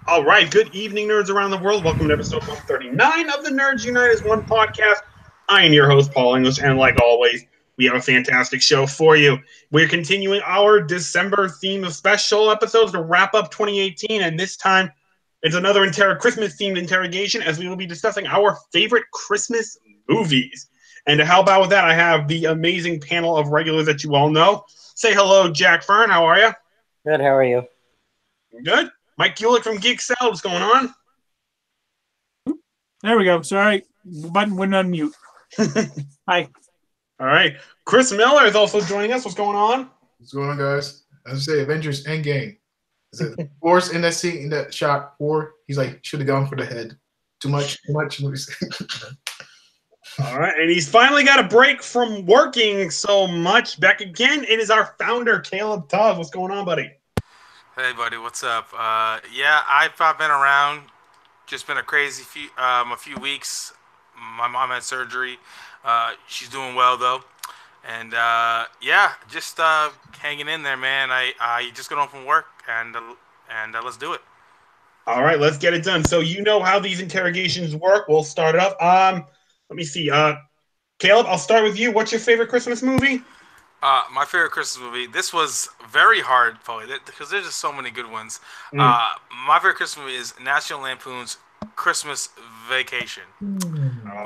All right, good evening, nerds around the world. Welcome to episode 139 of the Nerds Unite as One podcast. I am your host, Paul English, and like always, we have a fantastic show for you. We're continuing our December theme of special episodes to wrap up 2018, and this time it's another Christmas-themed interrogation as we will be discussing our favorite Christmas movies. And to help out with that, I have the amazing panel of regulars that you all know. Say hello, Jack Fern. How are you? Good, how are you? Good. Mike Kulik from Geek Salad. What's going on? There we go. Sorry, button wouldn't unmute. Hi. All right. Chris Miller is also joining us. What's going on? What's going on, guys? As I say, Avengers Endgame. Force in that scene, in that shot, or he's like, should have gone for the head. Too much. All right. And he's finally got a break from working so much. Back again, it is our founder, Caleb Tubbs. What's going on, buddy? Hey, buddy, what's up? Yeah, I've been around. Just been a crazy a few weeks. My mom had surgery. She's doing well though, and yeah, just hanging in there, man. I just got home from work, and let's do it. All right, let's get it done. So you know how these interrogations work. We'll start it up. Let me see. Caleb, I'll start with you. What's your favorite Christmas movie? My favorite Christmas movie. This was very hard, probably, because there's just so many good ones. My favorite Christmas movie is National Lampoon's Christmas Vacation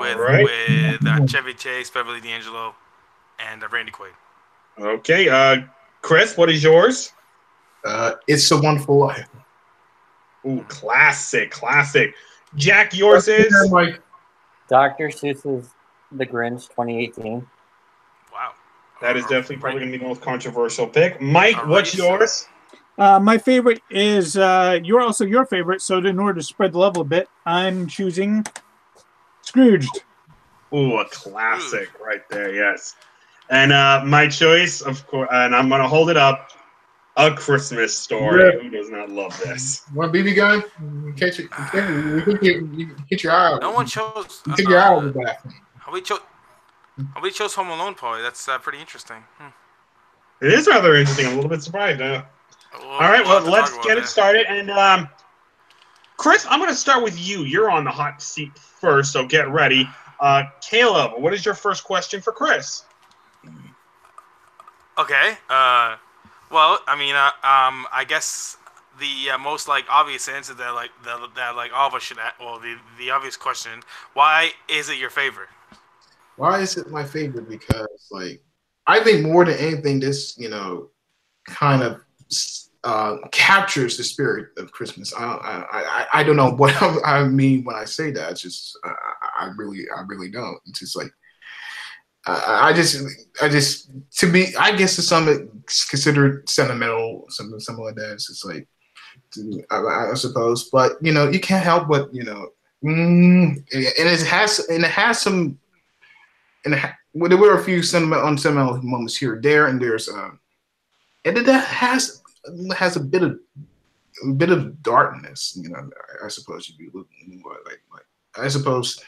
with Chevy Chase, Beverly D'Angelo, and Randy Quaid. Okay, Chris, what is yours? It's a Wonderful Life. Ooh, classic. Jack, yours is? Mike. Dr. Seuss's The Grinch 2018. Wow. That is definitely probably going to be the most controversial pick. Mike, what's yours? My favorite is you're also your favorite, so in order to spread the level a bit, I'm choosing Scrooged. Ooh, a classic right there, yes. And my choice, of course, and I'm going to hold it up, A Christmas Story. Yeah. Who does not love this? Want a BB gun? You hit your eye. No one chose. You take your eye over the back. We chose Home Alone, probably. That's pretty interesting. It is rather interesting. I'm a little bit surprised. All right, well, let's get it started. And Chris, I'm going to start with you. You're on the hot seat first, so get ready. Caleb, what is your first question for Chris? Okay. Well, I mean, I guess the most obvious answer that all of us should ask, well, the obvious question: why is it your favorite? Why is it my favorite? Because I think more than anything, this kind of captures the spirit of Christmas. I don't know what I mean when I say that. It's just I really don't. It's just I just to me, I guess to some it's considered sentimental, something like that. It's just I suppose, but you can't help but and it has some. Well, there were a few unsentimental moments here or there, and there's and that has a bit of darkness. I suppose if you look I suppose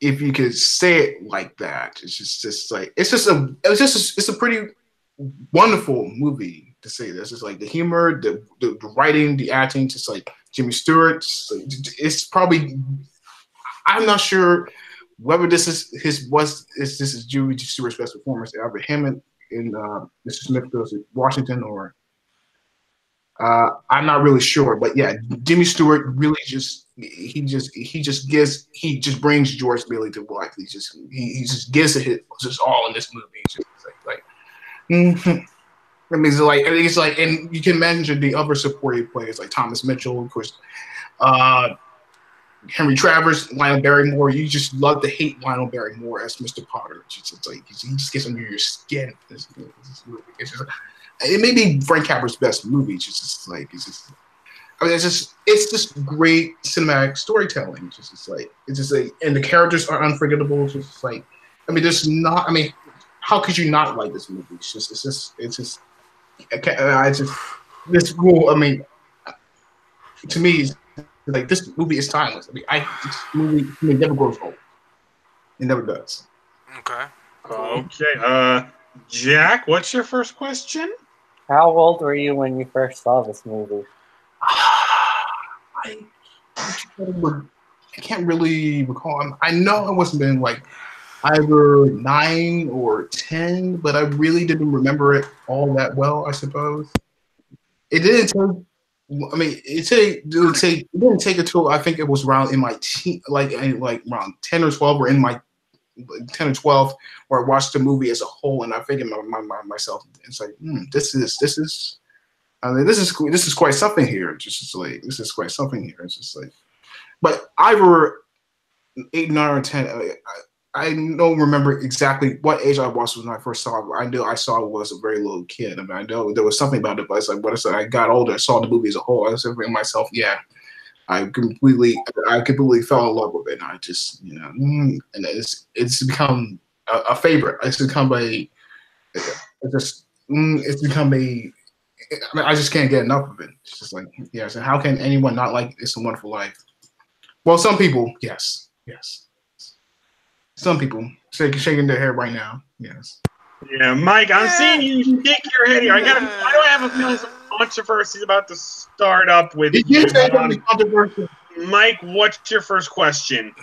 if you could say it like that, it's a pretty wonderful movie to say this. It's the humor, the writing, the acting, just Jimmy Stewart. It's probably, I'm not sure whether this is Jimmy Stewart's best performance ever, him in Mr. Smith Goes to Washington, or I'm not really sure, but yeah, Jimmy Stewart really just brings George Bailey to life. He just gives it just all in this movie. It's just I mean, and you can imagine the other supporting players like Thomas Mitchell, of course, Henry Travers, Lionel Barrymore. You just love to hate Lionel Barrymore as Mr. Potter. He just gets under your skin. This movie. It may be Frank Capra's best movie. It's just great cinematic storytelling. And the characters are unforgettable. How could you not like this movie? To me, this movie is timeless. This movie never grows old. It never does. Okay. Okay. Jack, what's your first question? How old were you when you first saw this movie? I can't really recall. I know I wasn't been like either 9 or 10, but I really didn't remember it all that well. I suppose it didn't take. I mean, it didn't take until I think it was around in my like around 10 or 12, or in my 10 or 12, where I watched the movie as a whole, and I figured myself, it's like, this is. I mean, this is quite something here. Just like this is quite something here. It's just like, but either 8, 9, or 10. I don't remember exactly what age I was when I first saw it. I knew I saw it was a very little kid. I mean, I know there was something about it, but it's like, what I said, I got older, I saw the movie as a whole. I was thinking to myself, yeah, I completely fell in love with it. And I just, and it's become a favorite. It's become a, it's become a. I mean, I just can't get enough of it. It's just like, yeah. So how can anyone not like It's a Wonderful Life? Well, some people, yes. Some people shaking their head right now. Yes. Yeah, Mike, I'm seeing you shake your head here. Why do I have a feeling some controversy is about to start up with you? Say something controversial. Mike, what's your first question?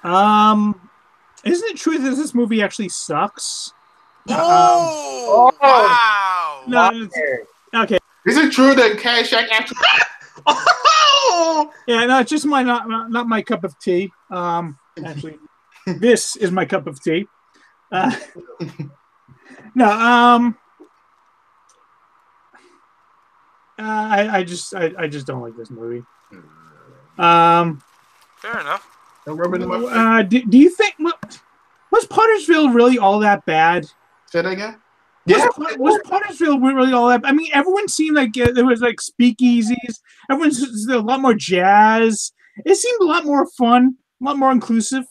Isn't it true that this movie actually sucks? Wow! No, okay. Is it true that Caddyshack actually? Yeah, no, it's just not my cup of tea. Actually, this is my cup of tea. No, I just don't like this movie. Fair enough. Don't rub it in my face. Do you think was Pottersville really all that bad? Say that again. Was Pottersville really all that? I mean, everyone seemed like there was like speakeasies. Everyone's a lot more jazz. It seemed a lot more fun, a lot more inclusive.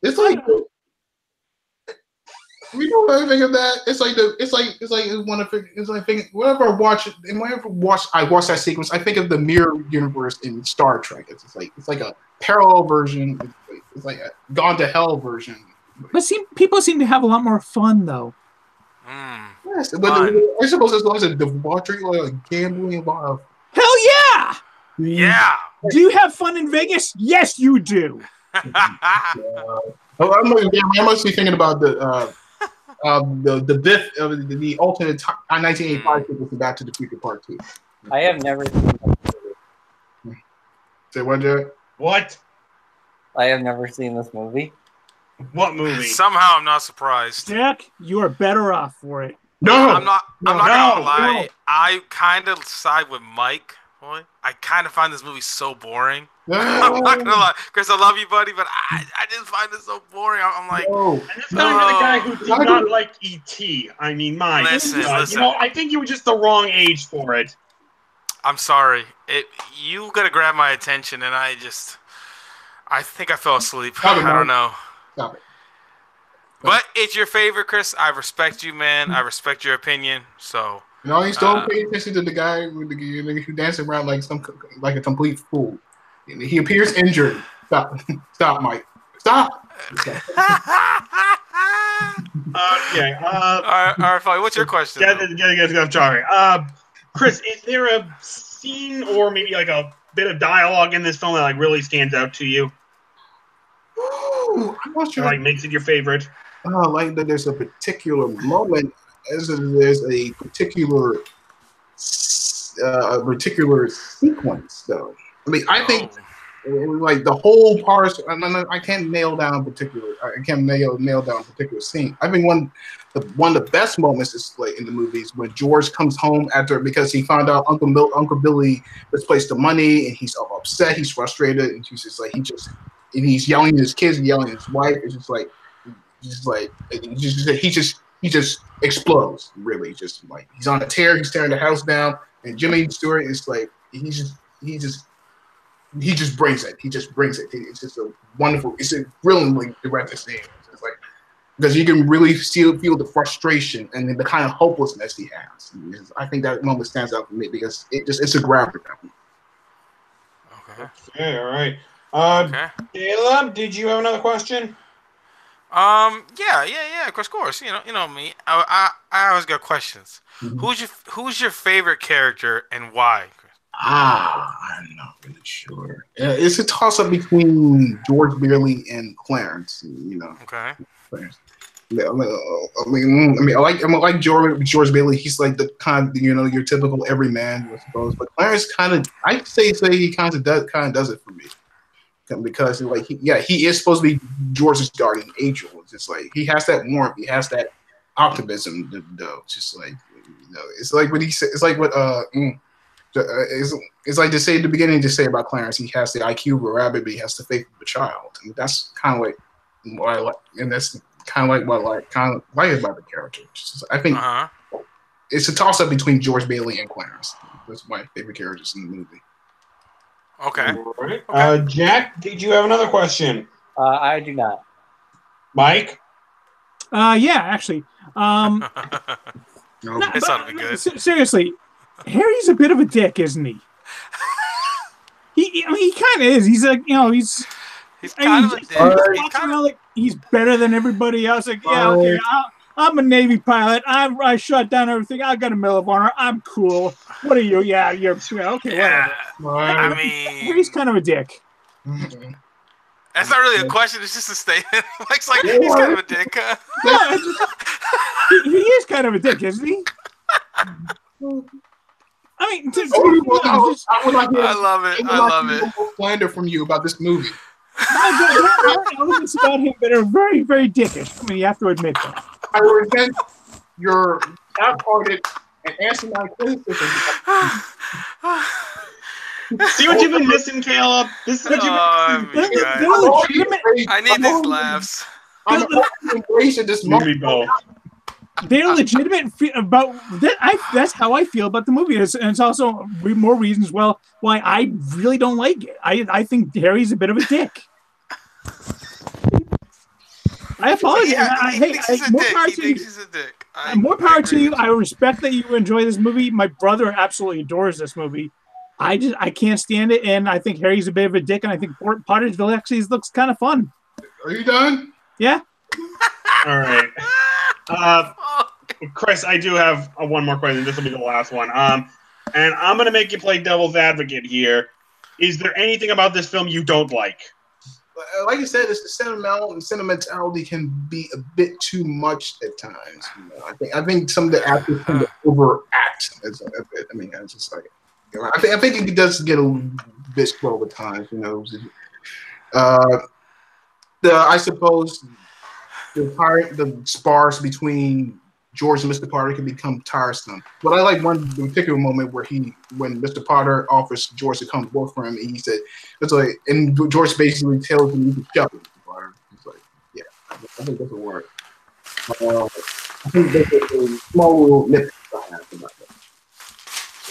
It's like we don't know anything of that. It's like whenever I watch that sequence, I think of the mirror universe in Star Trek. It's like a parallel version. It's like a Gone to Hell version. But people seem to have a lot more fun though. Yes, but I suppose there's lots of debauchery, like gambling, a lot of. Hell yeah! Yeah. Do you have fun in Vegas? Yes, you do. I must be thinking about the Biff of the alternate 1985 sequel to Back to the Future Part 2. I have never seen this movie. Say what, Jack? What? I have never seen this movie. What movie? Somehow I'm not surprised. Jack, you are better off for it. No, I'm not gonna lie. No. I kind of side with Mike. Boy, I kind of find this movie so boring. No. I'm not gonna lie, Chris. I love you, buddy, but I just find it so boring. I'm like, and this coming to the guy who did not like E.T. I mean, Mike. Listen. I think you were just the wrong age for it. I'm sorry. You gotta grab my attention, and I think I fell asleep. I don't know. Stop it. But it's your favorite, Chris. I respect you, man. I respect your opinion. So. No, he's still paying attention to the guy who dancing around like a complete fool. He appears injured. Stop, Mike. Stop. Okay. All right, fine. What's your question? I'm sorry. Chris, is there a scene or maybe like a bit of dialogue in this film that like really stands out to you? Ooh, I'm not sure. Like makes it your favorite? Like that. There's a particular moment. There's a particular sequence, though. I mean, I think like the whole part. I can't nail down particular. I can't nail down a particular scene. I think one of the best moments is like in the movies when George comes home because he found out Uncle Billy misplaced the money, and he's all upset. He's frustrated, and he's just like he's yelling at his kids and yelling at his wife. It's he just explodes. Really, just like he's on a tear. He's tearing the house down, and Jimmy Stewart is like he just brings it. He just brings it. It's just a wonderful. It's a brilliantly directed scene. It's like because you can really feel the frustration and the kind of hopelessness he has. I think that moment stands out for me because it's a grabber. Okay. All right. Caleb, did you have another question? Yeah. Of course. You know me. I always got questions. Mm-hmm. Who's your favorite character and why? I'm not really sure. It's a toss-up between George Bailey and Clarence. Okay. Clarence. I like George Bailey. He's like the kind, your typical everyman, I suppose. But Clarence I'd say he kind of does it for me, because he is supposed to be George's guardian angel. It's just like he has that warmth, he has that optimism, though. Just like it's like what he said. It's like what it's like to say at the beginning to say about Clarence. He has the IQ of a rabbit, but he has the faith of a child. And that's kind of like what I like, and that's kind of like what I kind of like about the character. I think it's a toss-up between George Bailey and Clarence. That's my favorite characters in the movie. Okay. All right. Jack, did you have another question? I do not. Mike? Yeah, actually. This ought to be good. Seriously, Harry's a bit of a dick, isn't he? He kind of is. He's like, he's kind of a dick. He's better than everybody else. Like, yeah, okay, I'm a Navy pilot. I shut down everything. I got a Medal of Honor. I'm cool. What are you? Yeah, you're okay. Whatever. I mean, Harry's kind of a dick. That's not really a question. It's just a statement. Mike's like, he's kind of a dick. He is kind of a dick, isn't he? I mean, I love it. I love it. Slander from you about this movie. Elements about him that are very, very dickish. I mean, you have to admit that. I resent your half-hearted and asinine criticism. See what you've been missing, Caleb? This is what you've been missing. I need these laughs. I'm embracing this movie, though. They're legitimate about that. That's how I feel about the movie, and it's also more reasons why I really don't like it. I think Harry's a bit of a dick. I apologize. More power to you. More power to you. I respect that you enjoy this movie. My brother absolutely adores this movie. I can't stand it, and I think Harry's a bit of a dick, and I think Pottersville actually looks kind of fun. Are you done? Yeah. All right. Chris, I do have one more question. This will be the last one. And I'm going to make you play devil's advocate here. Is there anything about this film you don't like? Like you said, it's the sentimentality can be a bit too much at times. I think some of the actors tend to overact a bit. I mean, it's just like, I think it does get a bit slow at times. I suppose the spars between George and Mr. Potter can become tiresome. But I like one particular moment where when Mr. Potter offers George to come work for him, and he said, and George basically tells him you can shove it, Mr. Potter. He's like, yeah, I think this will work. I think there's a small little nip I have about that.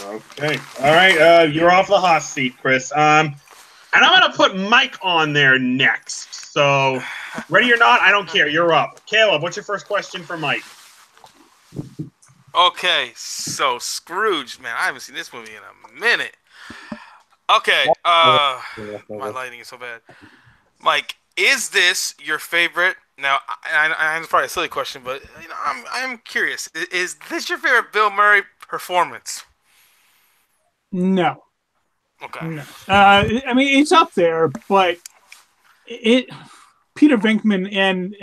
Okay. All right. You're off the hot seat, Chris. And I'm going to put Mike on there next. So, ready or not, I don't care. You're up. Caleb, what's your first question for Mike? Okay, so Scrooge, man, I haven't seen this movie in a minute. Okay, my lighting is so bad. Mike, is this your favorite? Now, I it's probably a silly question, but I'm curious. Is this your favorite Bill Murray performance? No. Okay. No. I mean, it's up there, but Peter Venkman and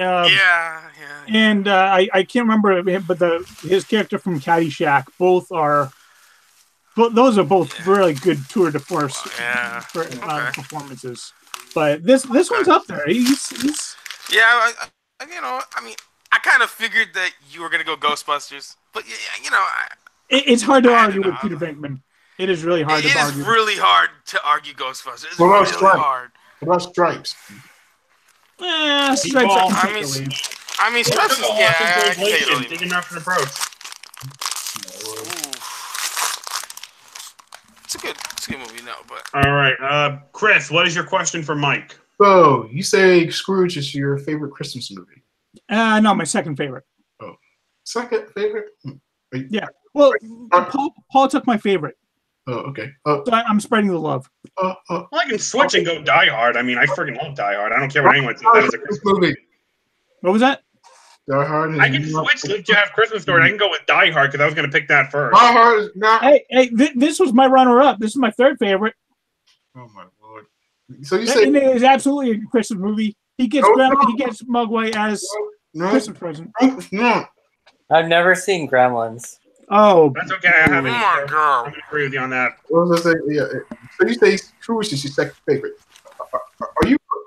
and I can't remember him, but his character from Caddyshack, those are both really good tour de force performances. But this one's up there. He's I kind of figured that you were gonna go Ghostbusters, but it's hard to argue with Peter Venkman. It is really hard to argue. It is really hard to argue Ghostbusters. It's really hard. What about Stripes? Stripes. I mean, Stripes is Big enough for the approach. It's a good movie, but all right, Chris, what is your question for Mike? So you say Scrooge is your favorite Christmas movie? No, my second favorite. Oh, second favorite? Yeah. Well, Paul took my favorite. Oh, okay. So I'm spreading the love. Well, I can switch and go Die Hard. I mean, I freaking love Die Hard. I don't care what anyone says. That is a Christmas movie. What was that? Die Hard. I can switch to have Christmas Story. I can go with Die Hard because I was going to pick that first. Die Hard is not. Hey, this was my runner-up. This is my third favorite. Oh my lord! So you That say is absolutely a Christmas movie. He gets he gets Mugwai as Christmas present. No. I've never seen Gremlins. Oh, That's okay. I haven't. Oh my God. I'm going to agree with you on that. What was I saying? Yeah. So you say Scrooge is your second favorite.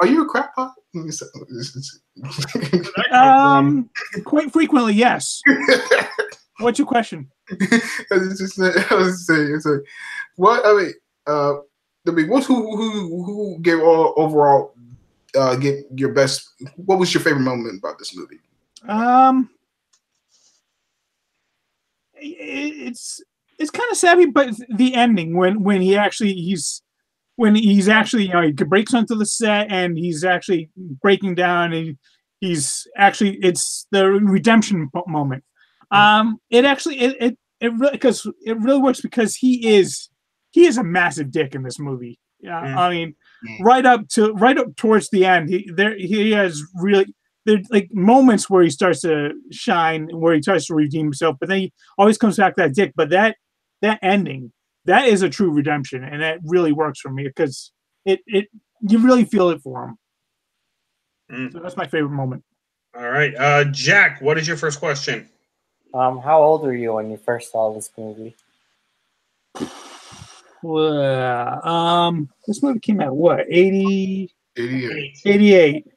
Are you a crap pot? Quite frequently, yes. What's your question? I was saying, it's like, what? Who gave overall get your best? What was your favorite moment about this movie? It's kind of savvy, but the ending when he's actually he breaks onto the set and he's actually breaking down and it's the redemption moment. It really works because he is a massive dick in this movie. Yeah, I mean, right up towards the end, he has really. There's like moments where he starts to shine, where he tries to redeem himself, but then he always comes back to that dick. But that ending, that is a true redemption, and that really works for me because you really feel it for him. So that's my favorite moment. All right, Jack, what is your first question? How old were you when you first saw this movie? Well, this movie came out what 88. 88.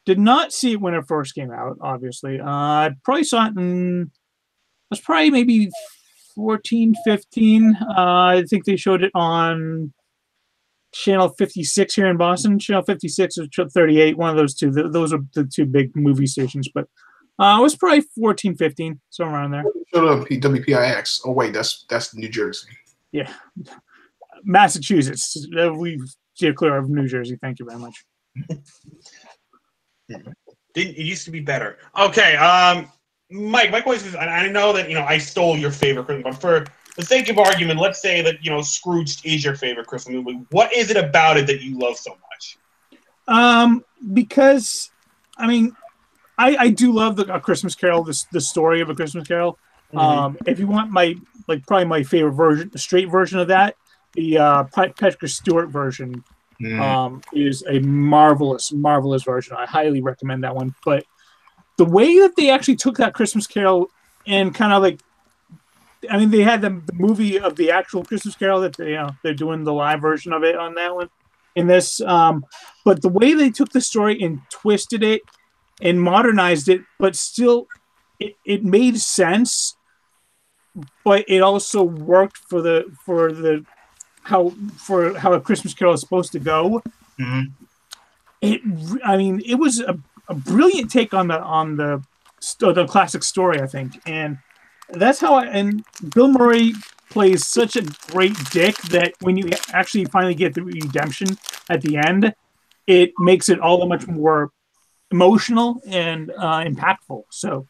Did not see it when it first came out, obviously. I probably saw it I was probably maybe 14, 15. I think they showed it on Channel 56 here in Boston. Channel 56 or 38, one of those two. Those are the two big movie stations. But I was probably 14, 15, somewhere around there. Showed up WPIX. Oh, wait, that's New Jersey. Yeah. Massachusetts. We steer clear of New Jersey. Thank you very much. It used to be better. Okay, Mike, my question is, I know that I stole your favorite Christmas, but for the sake of argument, let's say that Scrooge is your favorite Christmas movie. What is it about it that you love so much? Because I mean, I do love A Christmas Carol, the story of A Christmas Carol. If you want probably my favorite version, the straight version of that, the Patrick Stewart version. Is a marvelous version. I highly recommend that one. But the way that they actually took that Christmas Carol and kind of they had the movie of the actual Christmas Carol that they're doing the live version of it on that one in this. But the way they took the story and twisted it and modernized it, but still it made sense. But it also worked for how A Christmas Carol is supposed to go. It was a brilliant take on the classic story, I think, and that's how. And Bill Murray plays such a great dick that when you actually finally get the redemption at the end, it makes it all that much more emotional and impactful. So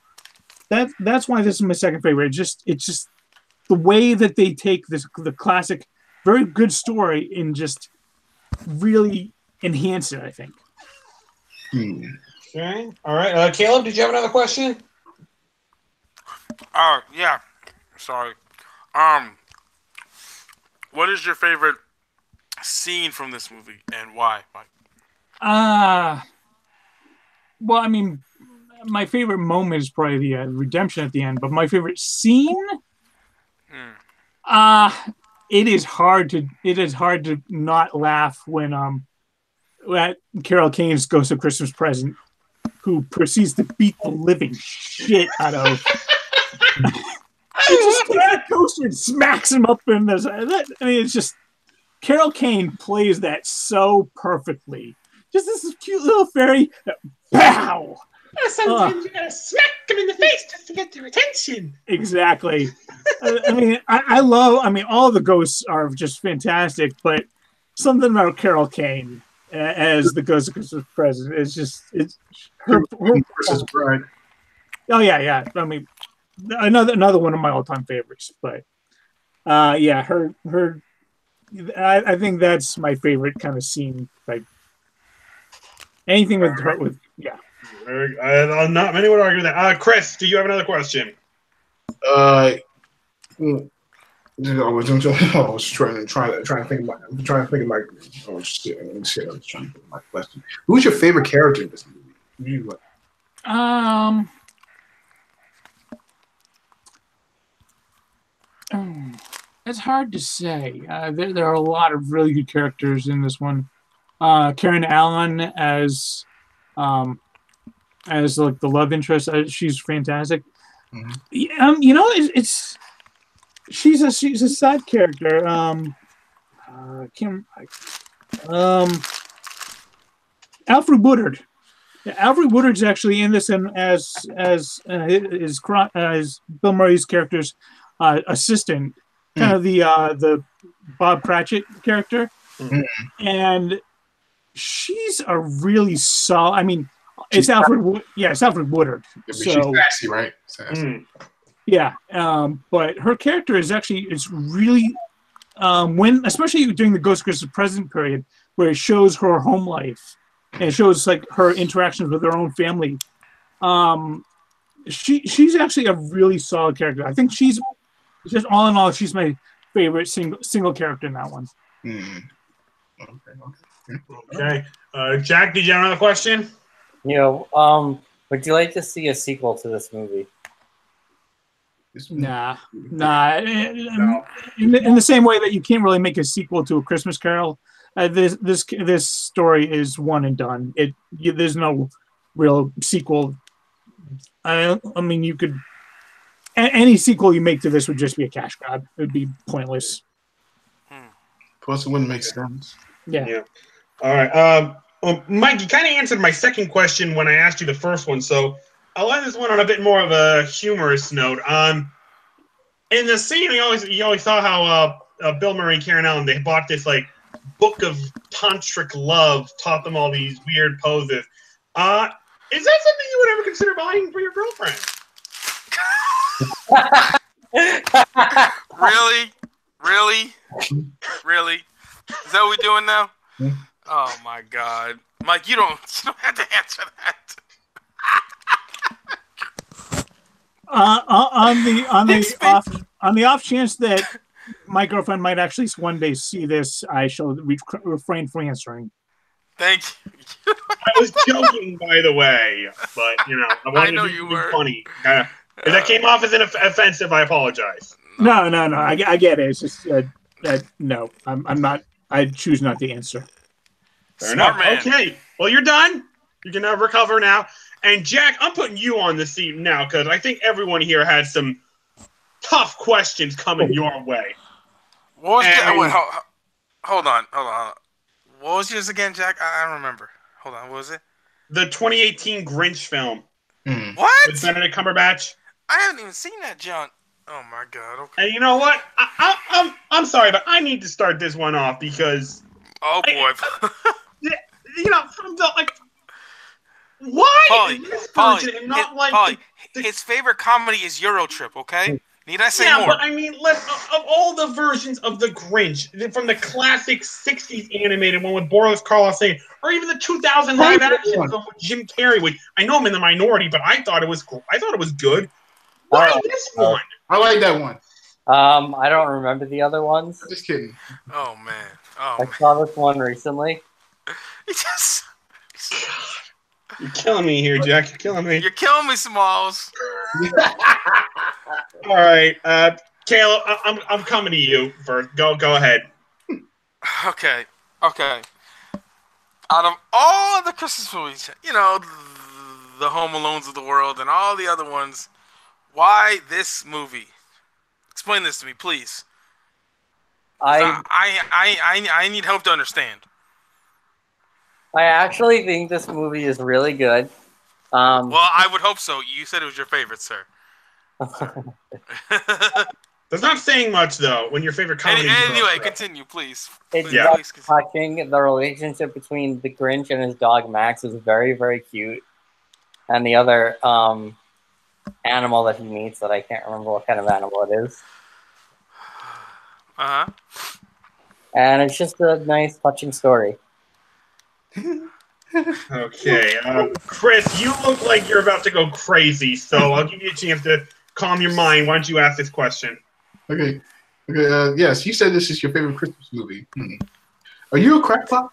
that's why this is my second favorite. It's just the way that they take the classic, very good story and just really enhance it, I think. Okay. All right. Caleb, did you have another question? Yeah. Sorry. What is your favorite scene from this movie and why, Mike? Well, I mean, my favorite moment is probably the redemption at the end, but my favorite scene, it is hard to not laugh when at Carol Kane's Ghost of Christmas Present, who proceeds to beat the living shit out of. He just takes the coaster and smacks him up in this. It's just Carol Kane plays that so perfectly. Just this cute little fairy. Pow! Sometimes you gotta smack them in the face just to get their attention. Exactly. I love. All the ghosts are just fantastic, but something about Carol Kane as the Ghost of Christmas Present it's her versus Bride. Oh yeah. Another one of my all-time favorites, but her. I think that's my favorite kind of scene. Like anything with her, Not many would argue that. Chris, do you have another question? I was trying to think of my. I'm trying to think of my. Oh shit! Let me see. I was trying to think of my question. Who's your favorite character in this movie? Who do you like? It's hard to say. There are a lot of really good characters in this one. Karen Allen as like the love interest, she's fantastic. Mm-hmm. You know, she's a side character. Alfred Woodard. Yeah, Alfred Woodard's actually in this, and as Bill Murray's character's assistant, kind of the Bob Cratchit character, and she's a really solid. I mean, it's Alfred. It's Alfred Woodard. Yeah, so she's sassy, right? Sassy. Yeah, but her character is really especially during the Ghost of Christmas Present period, where it shows her home life and it shows like her interactions with her own family. She's actually a really solid character. I think she's just all in all, she's my favorite single character in that one. Okay. Jack, did you have another question? Would you like to see a sequel to this movie? Nah. In the same way that you can't really make a sequel to A Christmas Carol, this story is one and done. There's no real sequel. I mean, you could any sequel you make to this would just be a cash grab. It would be pointless. Plus, it wouldn't make sense. Yeah. All right. Mike, you kind of answered my second question when I asked you the first one, so I'll end this one on a bit more of a humorous note. In the scene, you always saw how Bill Murray and Karen Allen, they bought this like book of tantric love, taught them all these weird poses. Is that something you would ever consider buying for your girlfriend? Really? Is that what we're doing now? Oh my God, Mike, you don't have to answer that. On the off chance that my girlfriend might actually one day see this, I shall refrain from answering. Thank you. I was joking, by the way, but I wanted to be funny. If that came off as offensive, I apologize. No, I get it. It's just no, I'm not. I choose not to answer. Fair enough. Okay, well, you're done. You can recover now. And Jack, I'm putting you on the seat now because I think everyone here had some tough questions coming your way. What was hold on. What was yours again, Jack? I don't remember. Hold on, what was it? The 2018 Grinch film. What? With Benedict Cumberbatch. I haven't even seen that, John. Oh my God. Okay. And you know what? I'm sorry, but I need to start this one off because. Oh boy. From the why Paulie, is this version and not like his favorite comedy is Eurotrip, okay? Need I say more? Yeah, but I mean, of all the versions of the Grinch, from the classic 60s animated one with Boris Karloff saying, or even the 2000 live action film with Jim Carrey, which I know I'm in the minority, but I thought it was good. Why this one? I like that one. I don't remember the other ones. Just kidding. Oh man. I saw this one recently. You're killing me here, Jack. You're killing me. You're killing me, Smalls. All right, Caleb, I'm coming to you first. Go ahead. Okay. Out of all the Christmas movies, the Home Alones of the world and all the other ones, why this movie? Explain this to me, please. I need help to understand. I actually think this movie is really good. Well, I would hope so. You said it was your favorite, sir. That's not saying much, though, when your favorite comedy. Anyway, continue, please. It's touching. The relationship between the Grinch and his dog Max is very, very cute. And the other animal that he meets, that I can't remember what kind of animal it is. Uh-huh. And it's just a nice, touching story. Okay, Chris, you look like you're about to go crazy, so I'll give you a chance to calm your mind. Why don't you ask this question? Okay. Yes, you said this is your favorite Christmas movie. Are you a crackpot?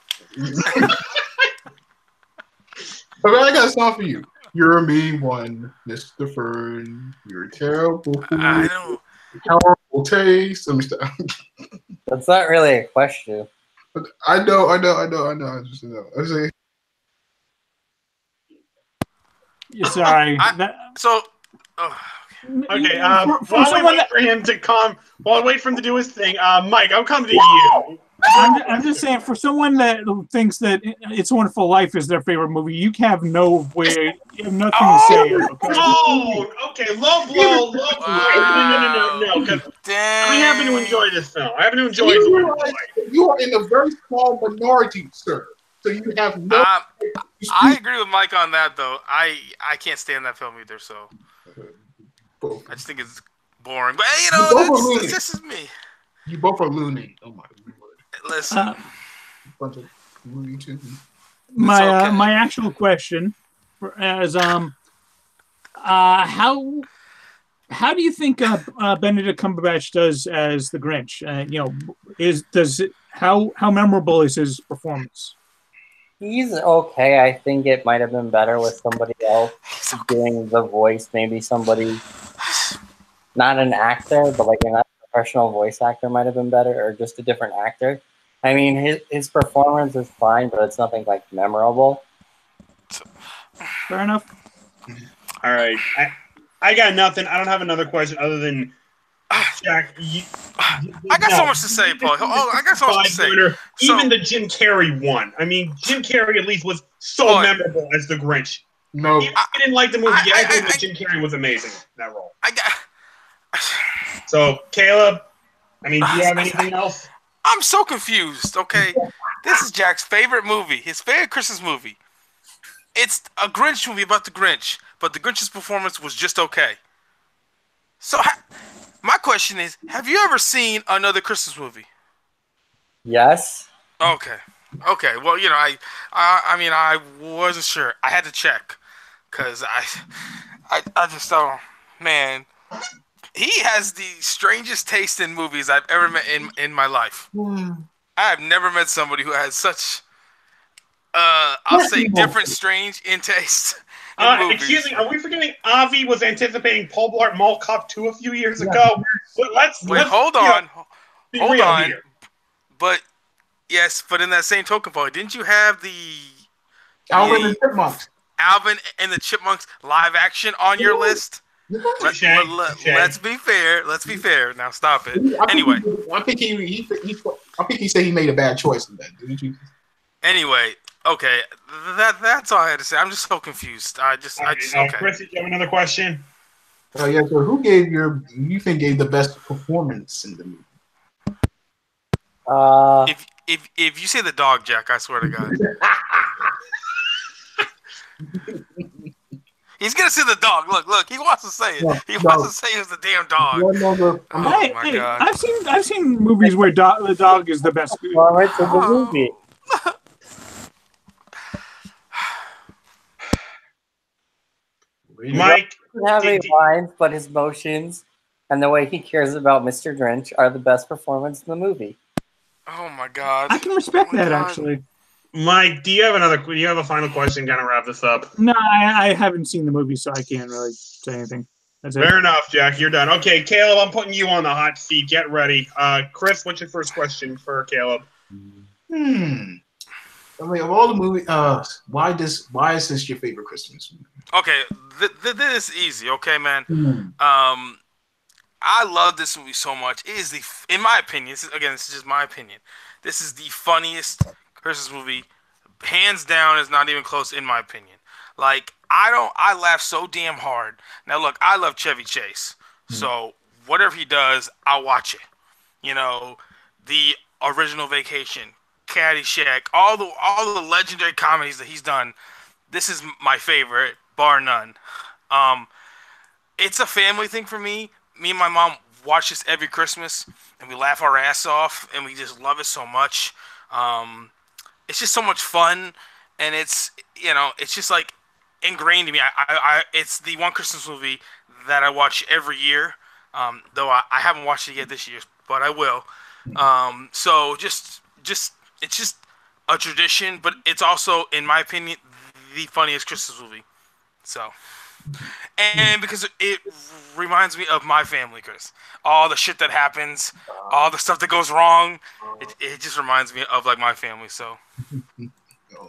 Okay, I got a song for you. You're a mean one, Mr. Fern. You're a terrible fool. I don't. Horrible taste. Let me stop. That's not really a question. I know. I just know. I say. Sorry. Okay. While we wait for him to come, while I wait for him to do his thing, Mike, I'm coming to you. I'm just saying, for someone that thinks that It's a Wonderful Life is their favorite movie, you have no way, you have nothing to say. Okay? Oh, okay. Low blow. No. Because I happen to enjoy this film. I happen to enjoy it. You are in a very small minority, sir. So you have no. I agree with Mike on that, though. I can't stand that film either. So I just think it's boring. But hey, this is me. You both are loony. Oh my God. Listen, bunch of Looney Tunes. My actual question is how do you think Benedict Cumberbatch does as the Grinch? How memorable is his performance? He's okay. I think it might have been better with somebody else doing the voice. Maybe somebody, not an actor, but like a professional voice actor might have been better, or just a different actor. I mean, his performance is fine, but it's nothing like memorable. Fair enough. All right. I got nothing. I don't have another question other than Jack. I got so much to say, Paul. I got so much to say. Even the Jim Carrey one. I mean, Jim Carrey at least was so memorable as the Grinch. No, even if I didn't like the movie. I think that Jim Carrey was amazing in that role. So, Caleb, I mean, do you have anything else? I'm so confused, okay? This is Jack's favorite movie, his favorite Christmas movie. It's a Grinch movie about the Grinch, but the Grinch's performance was just okay. So, my question is, have you ever seen another Christmas movie? Yes. Okay. Well, I mean, I wasn't sure. I had to check, because I just thought, man, he has the strangest taste in movies I've ever met in my life. I have never met somebody who has such, I'll say, different, strange in taste in movies. Excuse me, are we forgetting Avi was anticipating Paul Blart Mall Cop 2 a few years ago? Hold on. Here. But, yes, but in that same token, Paul, didn't you have the Alvin and the Chipmunks? Alvin and the Chipmunks live action on your list? Let's be fair. Now stop it. Anyway, I think he said he made a bad choice in that. Didn't you? Anyway, okay, that's all I had to say. I'm just so confused. Okay. Chris, did you have another question? Yeah. So, who gave the best performance in the movie? If you say the dog, Jack, I swear to God. He's gonna say the dog. Look. He wants to say it. He wants to say it's the damn dog. God! I've seen movies where the dog is the best. Performance of the movie. Mike doesn't have any lines, but his motions and the way he cares about Mr. Grinch are the best performance in the movie. Oh my God! I can respect that actually. Mike, do you have a final question? Kind of wrap this up. No, I haven't seen the movie, so I can't really say anything. That's it. Fair enough, Jack. You're done. Okay, Caleb, I'm putting you on the hot seat. Get ready. Chris, what's your first question for Caleb? I mean, of all the movies, why is this your favorite Christmas movie? Okay, this is easy. Okay, man. I love this movie so much. It is in my opinion. This is just my opinion. This is the funniest Christmas movie, hands down. Is not even close in my opinion. Like I laugh so damn hard. Now look, I love Chevy Chase, so whatever he does, I'll watch it. The Original Vacation, Caddyshack, all the legendary comedies that he's done. This is my favorite, bar none. It's a family thing for me. Me and my mom watch this every Christmas, and we laugh our ass off, and we just love it so much. It's just so much fun, and it's it's just like ingrained in me. It's the one Christmas movie that I watch every year. Though I haven't watched it yet this year, but I will. So just it's just a tradition, but it's also, in my opinion, the funniest Christmas movie. So, and because it reminds me of my family, Chris. All the shit that happens, all the stuff that goes wrong, it just reminds me of like my family. So,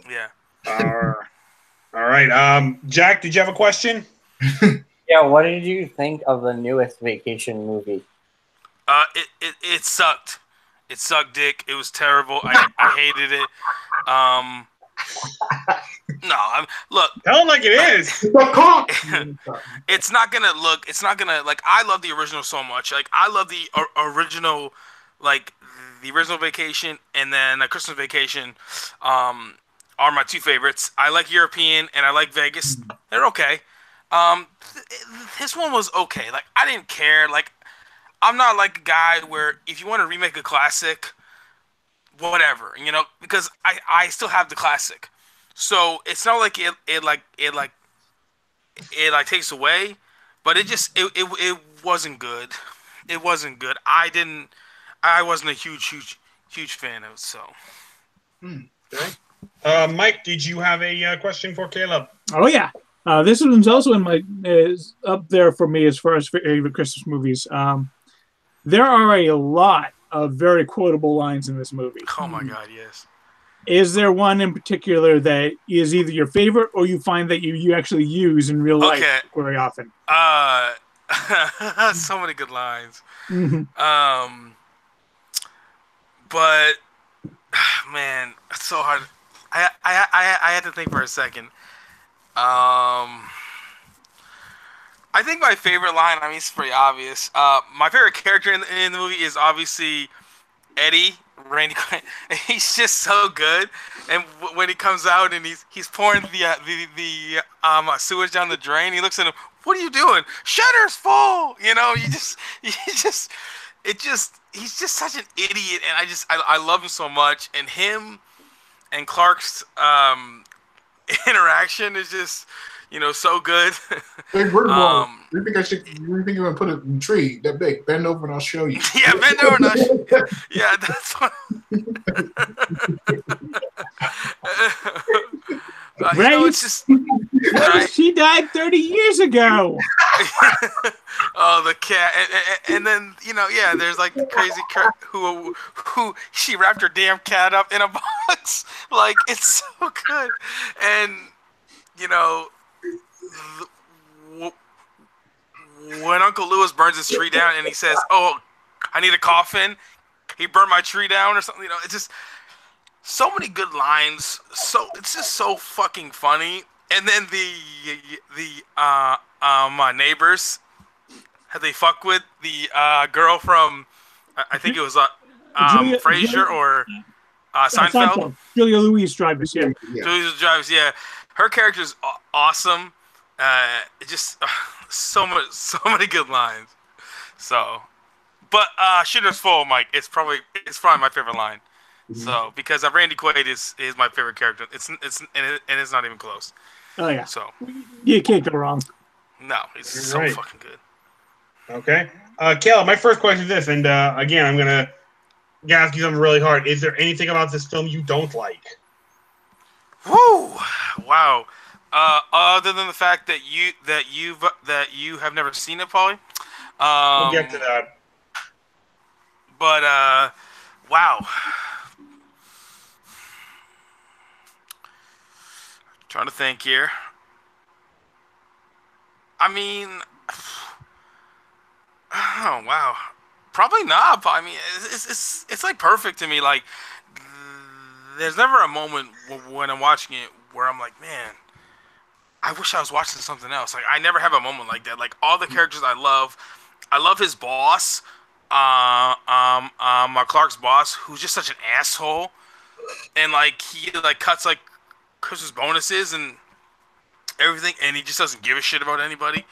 yeah. All right. Jack, did you have a question? Yeah. What did you think of the newest Vacation movie? It sucked. It sucked dick. It was terrible. I hated it. Look. Tell them like it is. It's not gonna like. I love the original so much. Like I love the original, like the original Vacation, and then Christmas Vacation. Are my two favorites. I like European and I like Vegas. They're okay. This one was okay. Like I didn't care. Like I'm not like a guy where if you want to remake a classic, whatever, because I still have the classic. So it's not like it takes away, but it wasn't good. It wasn't good. I wasn't a huge fan of it. So. Okay. Mike, did you have a question for Caleb? Oh yeah, this one's also is up there for me as far as favorite Christmas movies. There are a lot of very quotable lines in this movie. Oh my God, yes. Is there one in particular that is either your favorite or you find that you actually use in real life very often? So many good lines. Mm-hmm. But man, it's so hard. I had to think for a second. I think my favorite line, I mean, it's pretty obvious. My favorite character in the movie is obviously Eddie, Randy Quaid. He's just so good. And when he comes out and he's pouring the sewage down the drain, he looks at him, "What are you doing? Shutter's full!" He's just such an idiot, and I love him so much. And him and Clark's interaction is just so good. Hey, you think you want to put a tree that big? Bend over and I'll show you. Yeah, bend over and I'll show you. Yeah, that's what. It's just. Right? She died 30 years ago. Oh, the cat, and then there's like the crazy cat who she wrapped her damn cat up in a box. Like it's so good, and when Uncle Lewis burns his tree down and he says, "Oh, I need a coffin," he burned my tree down or something. It's just so many good lines. So it's just so fucking funny. And then my neighbors, how they fuck with the girl from I think it was Frasier or Seinfeld. Julia Louis-Dreyfus, yeah. Julia Louis-Dreyfus, yeah. Her character's awesome. Just so many good lines. So, but Shitter's Full, Mike. It's probably my favorite line. Mm-hmm. So because Randy Quaid is my favorite character. It's not even close. Oh yeah. So you can't go wrong. No, it's so fucking good. Okay, Caleb, my first question is this, and again, I'm gonna ask you something really hard. Is there anything about this film you don't like? Woo! Wow. Other than the fact that you have never seen it, Paulie. We'll get to that. But wow. Trying to think here. I mean, oh wow, probably not. But I mean, it's like perfect to me. Like, there's never a moment when I'm watching it where I'm like, man, I wish I was watching something else. Like, I never have a moment like that. Like, all the characters I love his boss, Clark's boss, who's just such an asshole, and like he like cuts like Christmas bonuses and everything, and he just doesn't give a shit about anybody.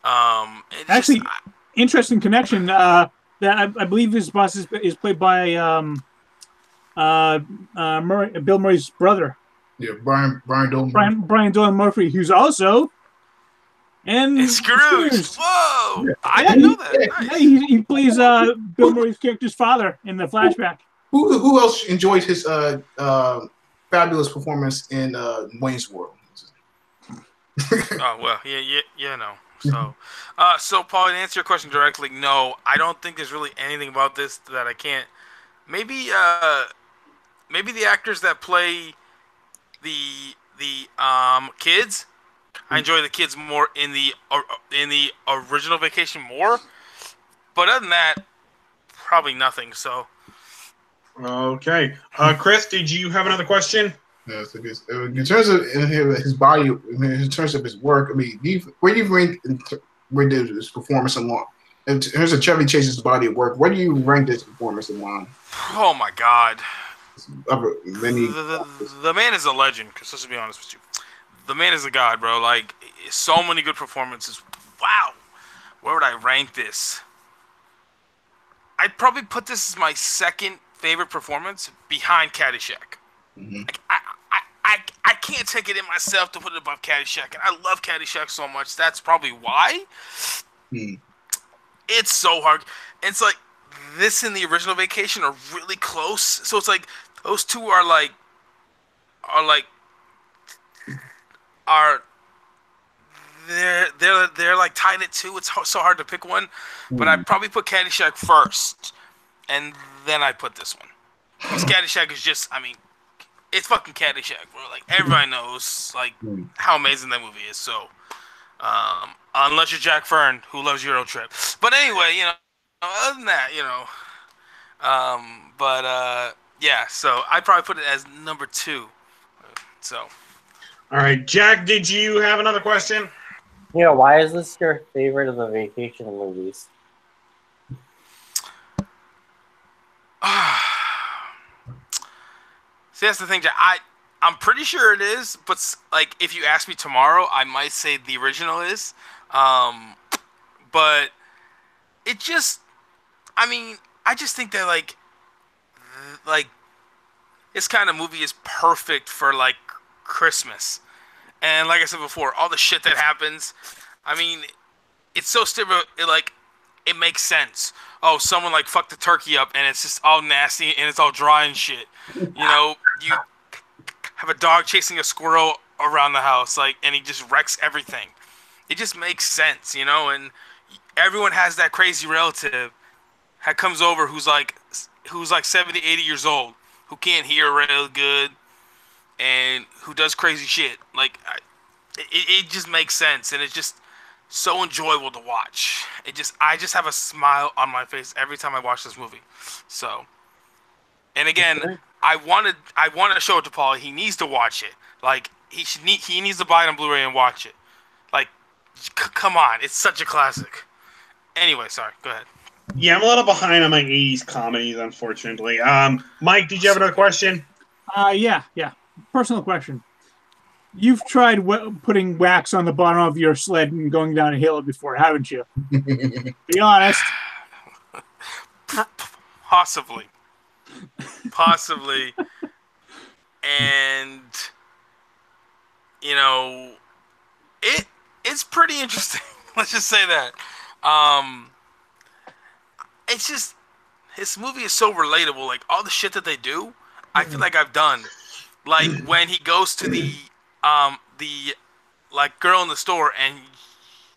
Actually, interesting connection. That I believe his boss is played by Bill Murray's brother. Yeah, Brian Doyle Murphy. Brian Doyle Murphy, who's also and Scrooge. Whoa! Yeah. I didn't know that. Nice. Yeah, he plays Bill Murray's character's father in the flashback. Who else enjoyed his fabulous performance in Wayne's World? Oh well, yeah, no. So, so Paul, to answer your question directly, no, I don't think there's really anything about this that I can't. Maybe the actors that play the kids. I enjoy the kids more in the original Vacation more, but other than that, probably nothing. So, okay, Chris, did you have another question? Yeah, so in terms of his body, in terms of his work, I mean, where do you rank his performance along? In terms of Chevy Chase's body of work, where do you rank this performance along? Oh my God, the man is a legend. Because let's be honest with you, the man is a god, bro. Like, so many good performances. Wow, where would I rank this? I'd probably put this as my second favorite performance behind Caddyshack. Mm-hmm. I can't take it in myself to put it above Caddyshack, and I love Caddyshack so much. That's probably why. It's so hard. It's like this and the original Vacation are really close, so it's like those two are they're like tied at two. It's so hard to pick one, but I'd probably put Caddyshack first, and then I put this one because Caddyshack is just, I mean, it's fucking Caddyshack, bro. Like, everybody knows, like, how amazing that movie is. So, unless you're Jack Fern, who loves Euro Trip. But anyway, you know, other than that, you know, yeah. So I'd probably put it as number 2. So. All right, Jack, did you have another question? Yeah, why is this your favorite of the Vacation movies? See, that's the thing, Jack. I'm pretty sure it is, but like, if you ask me tomorrow, I might say the original is. But it just, I mean, I just think that like this kind of movie is perfect for like Christmas. And like I said before, all the shit that happens, I mean, it's so stupid. It makes sense. Oh, someone like fucked the turkey up, and it's just all nasty and it's all dry and shit. You know, you have a dog chasing a squirrel around the house, like, and he just wrecks everything. It just makes sense, you know. And everyone has that crazy relative that comes over who's like 70, 80 years old, who can't hear real good, and who does crazy shit. Like, it just makes sense, and it's just so enjoyable to watch. I just have a smile on my face every time I watch this movie. So, and again, I want to show it to Paul. He needs to watch it. Like, he needs to buy it on Blu-ray and watch it. Like, come on, it's such a classic. Anyway, sorry, go ahead. Yeah, I'm a little behind on my 80s comedies, unfortunately. Mike, did you have another question? Yeah. Personal question. You've tried putting wax on the bottom of your sled and going down a hill before, haven't you? Be honest. Possibly. And, you know, it's pretty interesting. Let's just say that. It's just, this movie is so relatable. Like, all the shit that they do, I feel like I've done. Like, when he goes to the like girl in the store and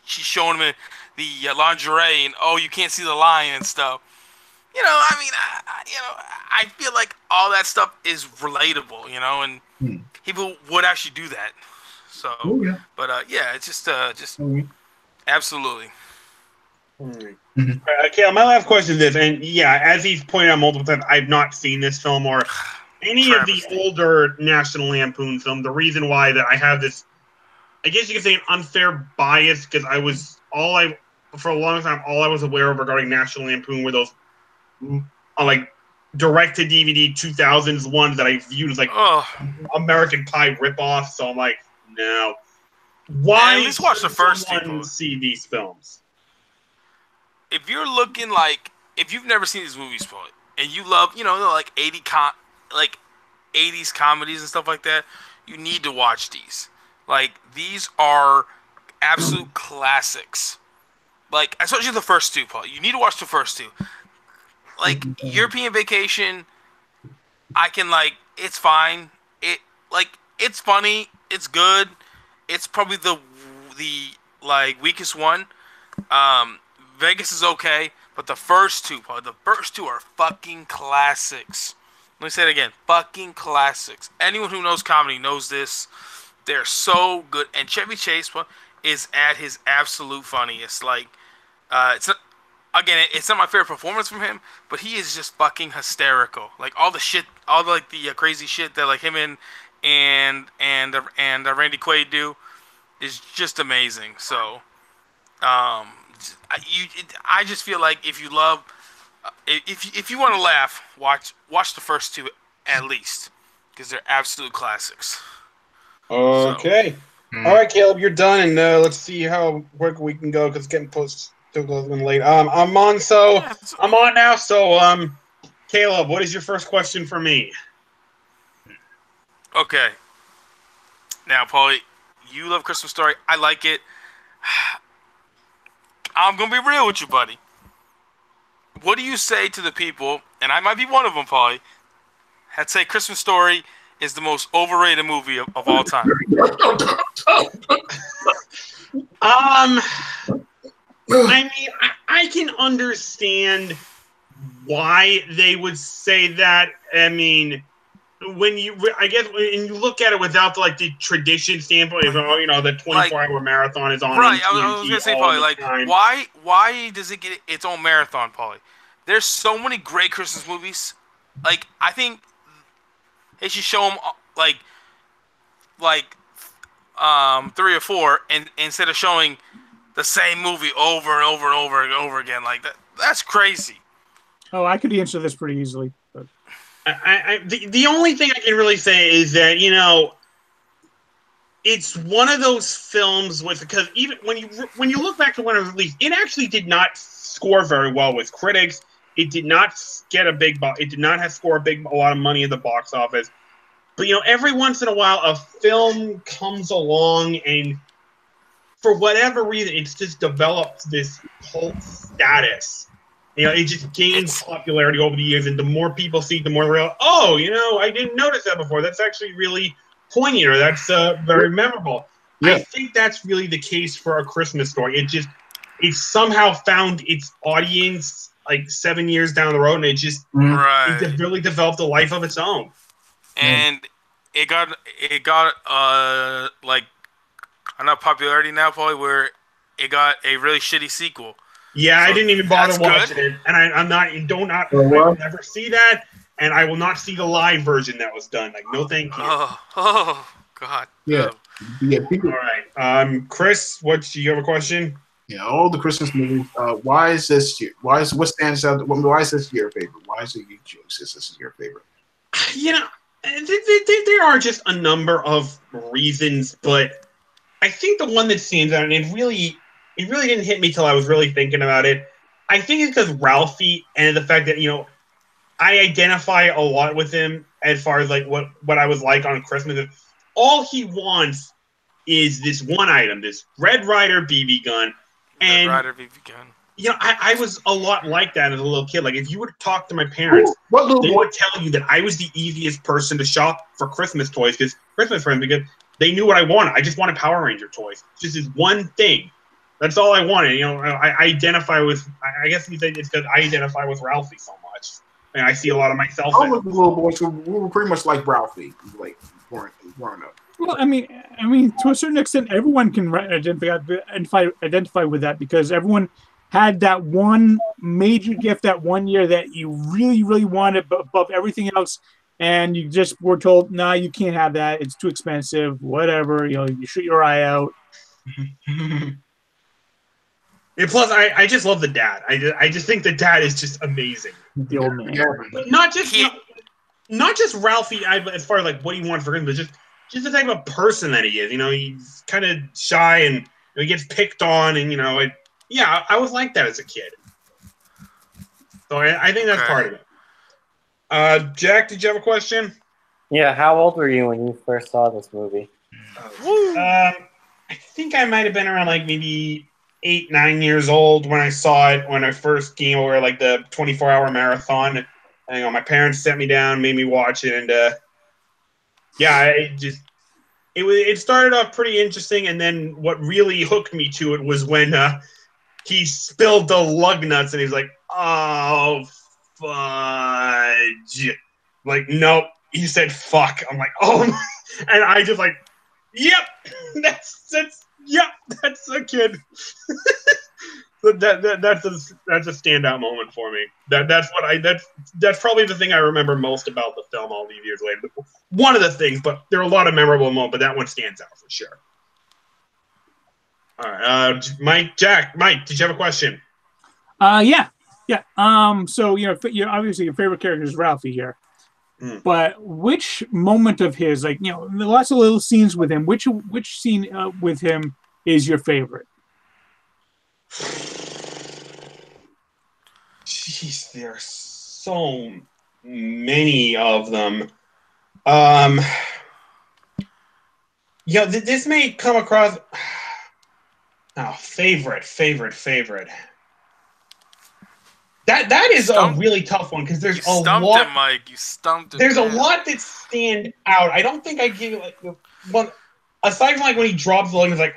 she's showing him the lingerie and, oh, you can't see the line and stuff. You know, I mean, I feel like all that stuff is relatable, you know, and people would actually do that. So, but yeah, it's just absolutely. Okay, my last question is this, and yeah, as he's pointed out multiple times, I've not seen this film or any of the older National Lampoon films. The reason why that I have this, I guess you could say, an unfair bias, because for a long time, all I was aware of regarding National Lampoon were those like direct-to-DVD 2000s ones that I viewed as like American Pie ripoffs. So I'm like, no. Why? At least watch the first two. See these films. If you're looking like, if you've never seen these movies, and you love, you know, like 80s comedies and stuff like that, you need to watch these. Like, these are absolute classics. Like, especially the first two, Paul. You need to watch the first two. Like, European Vacation, I can, like, it's fine. It's funny. It's good. It's probably the like, weakest one. Vegas is okay, but the first two, Paul, the first two are fucking classics. Let me say it again. Fucking classics. Anyone who knows comedy knows this. They're so good. And Chevy Chase is at his absolute funniest. Like, it's not my favorite performance from him, but he is just fucking hysterical. Like, all the shit, all the, like, the crazy shit that, like, him and Randy Quaid do is just amazing. So, I just feel like if you love, if you want to laugh, watch the first two at least, because they're absolute classics. Okay. So. All right, Caleb, you're done, and let's see how quick we can go because it's getting close to going late. I'm on, so I'm on now. So, Caleb, what is your first question for me? Okay. Now, Paulie, you love Christmas Story. I like it. I'm gonna be real with you, buddy. What do you say to the people, and I might be one of them, Paulie, that say Christmas Story is the most overrated movie of all time? I mean, I can understand why they would say that. I mean, when you look at it without the tradition standpoint, the 24-hour marathon is on. Right, I was gonna say, Paulie, like, why does it get its own marathon, Paulie? There's so many great Christmas movies. Like, I think they should show them like 3 or 4, and instead of showing the same movie over and over and over and over again, like that. That's crazy. Oh, I could answer this pretty easily. But the only thing I can really say is that it's one of those films because even when you look back to when it was released, it actually did not score very well with critics. It did not get it did not score a lot of money at the box office. But every once in a while, a film comes along, and for whatever reason, it's just developed this cult status. It just gains popularity over the years, and the more people see it, the more they're like, oh, I didn't notice that before. That's actually really poignant, or that's very memorable. Yeah. I think that's really the case for A Christmas Story. It somehow found its audience like 7 years down the road, and it really developed a life of its own. And it got like enough popularity now, Paulie, where it got a really shitty sequel. Yeah, so I didn't even bother watching it, and I will never see that, and I will not see the live version that was done. Like, no, thank you. Oh God. Yeah. No. Yeah. People. All right. Chris, do you have a question? Yeah, all the Christmas movies. Why is this? What stands out? Why is this your favorite? Why is it you choose this as your favorite? There are just a number of reasons, but I think the one that stands out, and it really didn't hit me till I was really thinking about it. I think it's because Ralphie and the fact that I identify a lot with him as far as like what I was like on Christmas. All he wants is this one item, this Red Ryder BB gun. And Red Ryder BB gun. I was a lot like that as a little kid. Like, if you were to talk to my parents, they would tell you that I was the easiest person to shop for Christmas toys because they knew what I wanted. I just wanted Power Ranger toys. Just this one thing. That's all I wanted. I identify with. I guess you say it's because I identify with Ralphie so much. I mean, I see a lot of myself. I was a little boy, so we were pretty much like Ralphie, like growing up. Well, I mean, to a certain extent, everyone can identify with that because everyone had that one major gift that one year that you really, really wanted above everything else, and you just were told, "Nah, you can't have that. It's too expensive. Whatever. You shoot your eye out." And plus, I just love the dad. I just think the dad is just amazing. The old man. But not just Ralphie. As far as like what he wants for him, but just the type of person that he is. He's kind of shy and he gets picked on, and I was like that as a kid. So I think that's part of it. Jack, did you have a question? Yeah, how old were you when you first saw this movie? I think I might have been around like maybe 8, 9 years old when I saw it, when I first came over like the 24-hour marathon. And, my parents sat me down, made me watch it, and it started off pretty interesting, and then what really hooked me to it was when he spilled the lug nuts, and he's like, "Oh, fudge!" Like, nope. He said, "Fuck." I'm like, "Oh," and I just like, "Yep, that's a kid." That's a standout moment for me. That's probably the thing I remember most about the film all these years later. One of the things, but there are a lot of memorable moments, but that one stands out for sure. All right, Mike, did you have a question? Yeah. So obviously your favorite character is Ralphie here, but which moment of his, like lots of little scenes with him, which scene with him is your favorite? Jeez, there are so many of them. This may come across. Favorite. That is a really tough one because there's a lot. Mike. You stumped him. There's a lot that stand out. I don't think I give you like one aside from like when he drops the lug, it's like,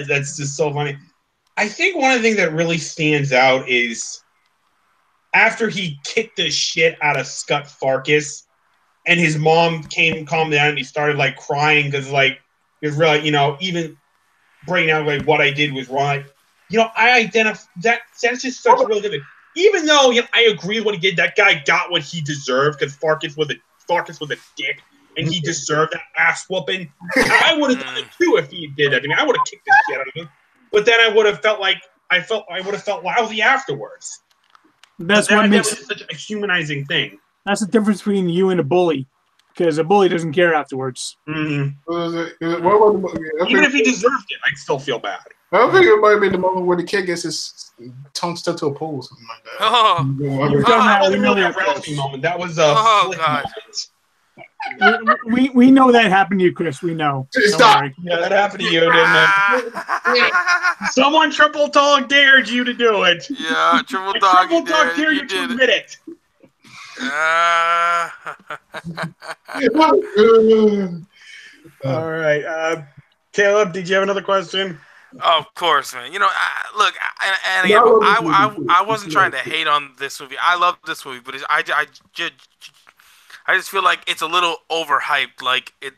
that's just so funny. I think one of the things that really stands out is after he kicked the shit out of Scut Farkus, and his mom calmed down, and he started like crying because like he was really even breaking out like what I did was wrong. I identify that's just such a really good thing. Even though I agree with what he did, that guy got what he deserved because Farkus was a dick and he deserved that ass whooping. I would have done it too if he did that to me. I would have kicked the shit out of him. But then I would have felt like I would have felt lousy afterwards. That's what makes it such a humanizing thing. That's the difference between you and a bully, because a bully doesn't care afterwards. Mm-hmm. Even if he deserved it, I'd still feel bad. I think it might be the moment where the kid gets his tongue stuck to a pole or something like that. That wasn't really a Ralphie moment. That was a flick moment. We know that happened to you, Chris. We know. Stop. Yeah, that happened to you, didn't it? Someone triple dog dared you to do it. Yeah, triple dog dared you to admit it. All right. Caleb, did you have another question? Of course, man. Look, and again, I wasn't trying to hate on this movie. I love this movie, but I just feel like it's a little overhyped. Like in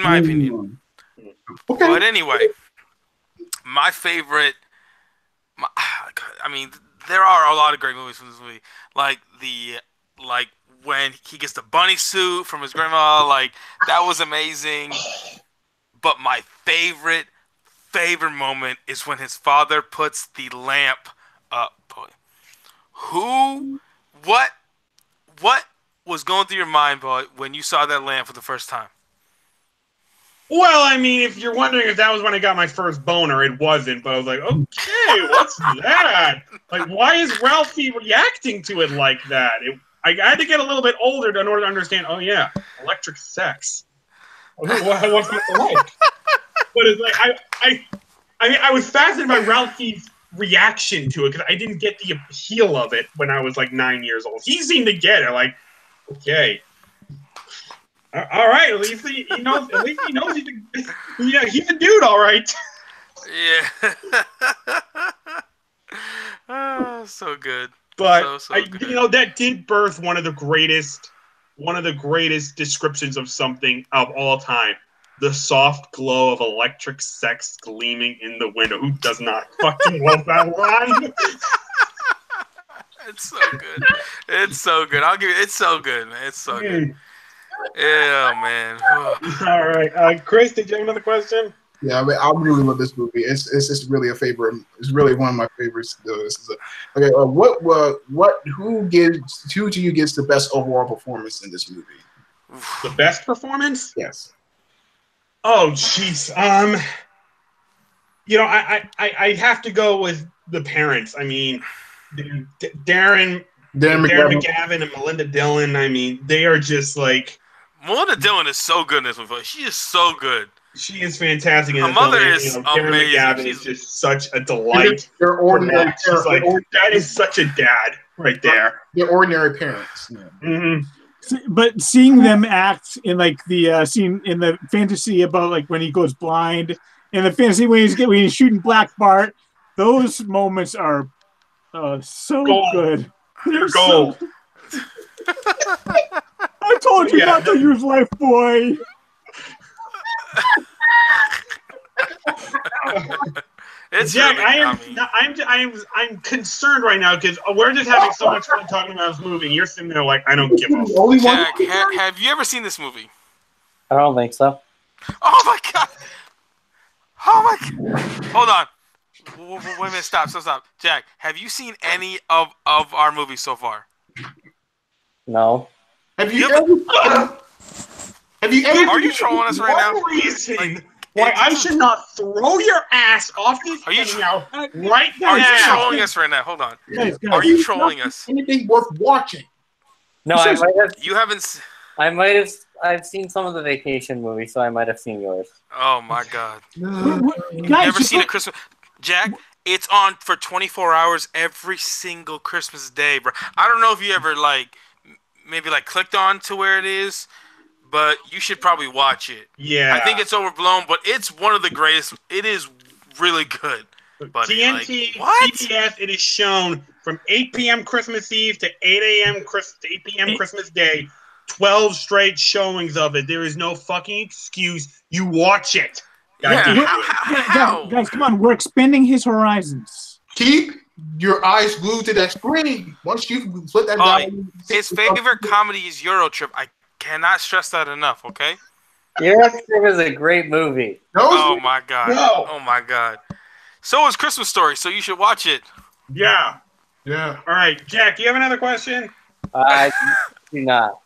my opinion. Okay. But anyway, my favorite. There are a lot of great movies from this movie. Like when he gets the bunny suit from his grandma, like that was amazing. But my favorite moment is when his father puts the lamp up. What was going through your mind, boy, when you saw that lamp for the first time? Well, if you're wondering if that was when I got my first boner, it wasn't. But I was like, okay, what's that? Like, why is Ralphie reacting to it like that? I had to get a little bit older in order to understand, oh, yeah, electric sex. What's that like? But it's like, I was fascinated by Ralphie's reaction to it because I didn't get the appeal of it when I was like 9 years old. He seemed to get it, like, okay. All right, at least he knows. At least he knows he's a dude, all right. Yeah. So good. But so good. That did birth one of the greatest descriptions of something of all time. The soft glow of electric sex gleaming in the window. Who does not fucking love that line? It's so good. It's so good. I'll give you. It's so good, man. It's so good. Yeah, man. All right, Chris, did you have another question? Yeah, I really love this movie. It's just really a favorite. It's really one of my favorites. Okay, who to you gets the best overall performance in this movie? The best performance? Yes. Oh, jeez. I have to go with the parents. Darren Darren McGavin and Melinda Dillon. I mean, they are just like Melinda Dillon is so good in this movie. She is so good. She is fantastic. In Her mother is Darren amazing. McGavin is just such a delight. They're ordinary. She's like, that is such a dad right there. They're ordinary parents. Yeah. Mm-hmm. But seeing them act in like the scene in the fantasy about like when he goes blind, and the fantasy when he's shooting Black Bart, those moments are so gold. Good. They're gold. I told you not to use Life Boy. It's Jack, really I'm concerned right now because we're just having so much fun talking about this movie, and you're sitting there like, I don't give a fuck. Jack, have you ever seen this movie? I don't think so. Oh my god! Oh my god! Hold on. Wait a minute. Stop. Jack, have you seen any of our movies so far? No. Have you ever? Are you trolling us right now? Reason why I should not throw your ass off this now right now. Are you trolling us right now? Hold on. Guys, are you trolling us? Anything worth watching? No, I might have. You haven't. I've seen some of the Vacation movies, so I might have seen yours. Oh my god! Guys, Never seen a Christmas. Jack, it's on for 24 hours every single Christmas day, bro. I don't know if you ever maybe clicked on to where it is. But you should probably watch it. Yeah. I think it's overblown, but it's one of the greatest. It is really good. Buddy. TNT, what? PBS, it is shown from 8 p.m. Christmas Eve to 8 p.m. Christmas Day. 12 straight showings of it. There is no fucking excuse. You watch it. Guys, come on. We're expanding his horizons. Keep your eyes glued to that screen. Once you flip that down. His favorite comedy is Eurotrip. I cannot stress that enough, okay? Eurotrip is a great movie. Oh my god. No. Oh my god. So is Christmas Story, so you should watch it. Yeah. Yeah. All right, Jack, do you have another question? I do not.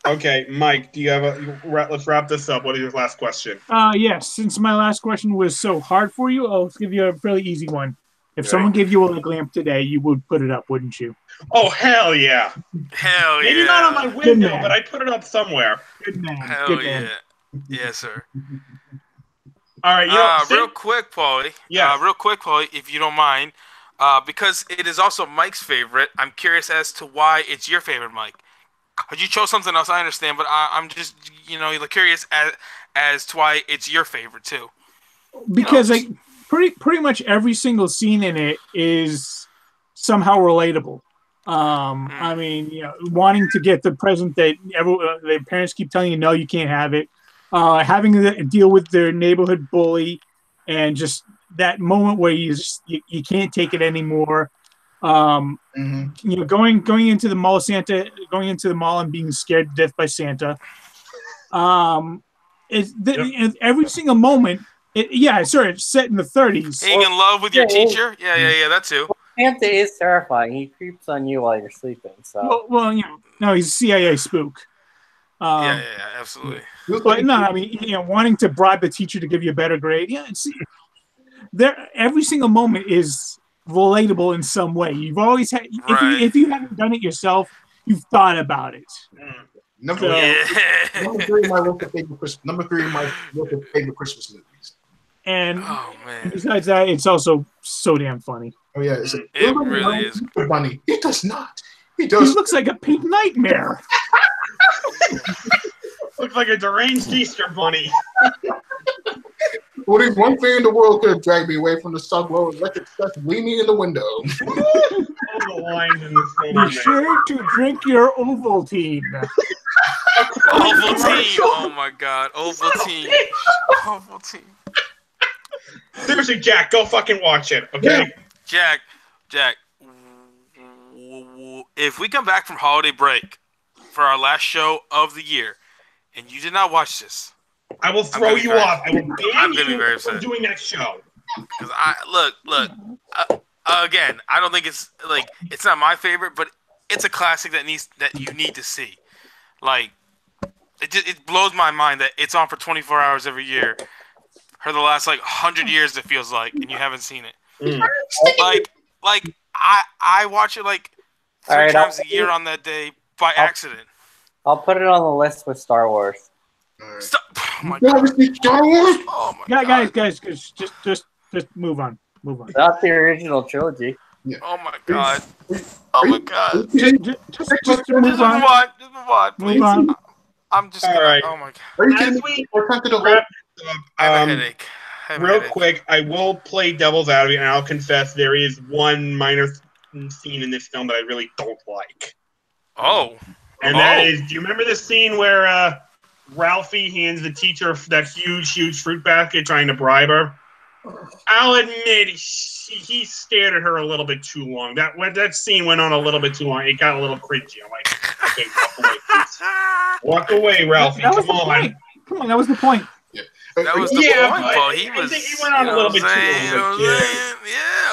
Okay, Mike, do you have let's wrap this up. What is your last question? Yes, since my last question was so hard for you, I'll give you a fairly easy one. If someone gave you a lamp today, you would put it up, wouldn't you? Oh, hell yeah. Hell yeah. Maybe not on my window, but I'd put it up somewhere. Good man. Hell Good yeah. man. Yes, sir. All right. Real quick, Paulie. Yeah. If you don't mind, because it is also Mike's favorite, I'm curious as to why it's your favorite, Mike. You chose something else, I understand, but I'm just, curious as to why it's your favorite, too. Because pretty much every single scene in it is somehow relatable. I mean, wanting to get the present that their parents keep telling you, no, you can't have it. Having to deal with their neighborhood bully, and just that moment where you can't take it anymore. Going into the mall and being scared to death by Santa. Every single moment. It's set in the 30s. Being in love with your teacher? Yeah, that too. Santa is terrifying. He creeps on you while you're sleeping. So. Well, no, he's a CIA spook. Yeah, absolutely. But no, I mean, wanting to bribe the teacher to give you a better grade. Yeah, every single moment is relatable in some way. You've always had, if you haven't done it yourself, you've thought about it. Number three of my list of favorite Christmas movies. And besides that, it's also so damn funny. Oh yeah, it really is funny. He does not. He looks like a pink nightmare. Looks like a deranged Easter bunny. Well, there's one thing in the world could have dragged me away from the subway. Electric stuff leaning in the window. Be sure to drink your Ovaltine. Ovaltine. Oh my God, Ovaltine. Ovaltine. Seriously, Jack, go fucking watch it, okay? Jack. If we come back from holiday break for our last show of the year, and you did not watch this, I will throw you off. I will ban you from doing that show. Because look. Again, I don't think it's it's not my favorite, but it's a classic that you need to see. Like, it blows my mind that it's on for 24 hours every year for the last 100 years. It feels like, and you haven't seen it. I watch it Three times a year on that day by accident. I'll put it on the list with Star Wars. Right. Stop. Oh my God. Star Wars? Oh my God. Guys, just move on. Not the original trilogy. Yeah. Oh my God. Oh my God. Just move on. Just move on, please. Move on. I'm just All gonna. right. Oh my God. Are you As kidding we me? We're talking to wrap this I have up, a headache. real quick, I will play devil's advocate, and I'll confess there is one minor scene in this film that I really don't like. Oh. And that is, do you remember the scene where Ralphie hands the teacher that huge fruit basket trying to bribe her? I'll admit he stared at her a little bit too long. That scene went on a little bit too long. It got a little cringy. I'm like, okay, walk away, please. Walk away, Ralphie. That was Come the on. point. Come on, that was the point. That was the Yeah, point, but Paul. I think he went on a little bit too long. Yeah,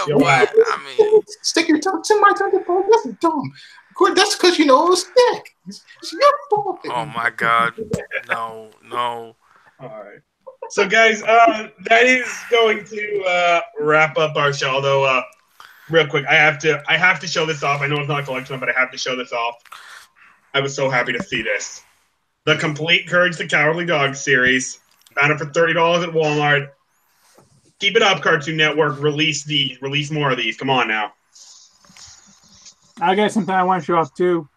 Yeah. but I mean, Stick your tongue to my tongue, bro. That's dumb. That's because you know it was thick. It's your fault. oh my God, no. All right. So, guys, that is going to wrap up our show. Although, real quick, I have to show this off. I know it's not a collection, but I have to show this off. I was so happy to see this. The Complete Courage the Cowardly Dog series. Found it for $30 at Walmart. Keep it up, Cartoon Network. Release more of these. Come on now. I got something I want to show off too.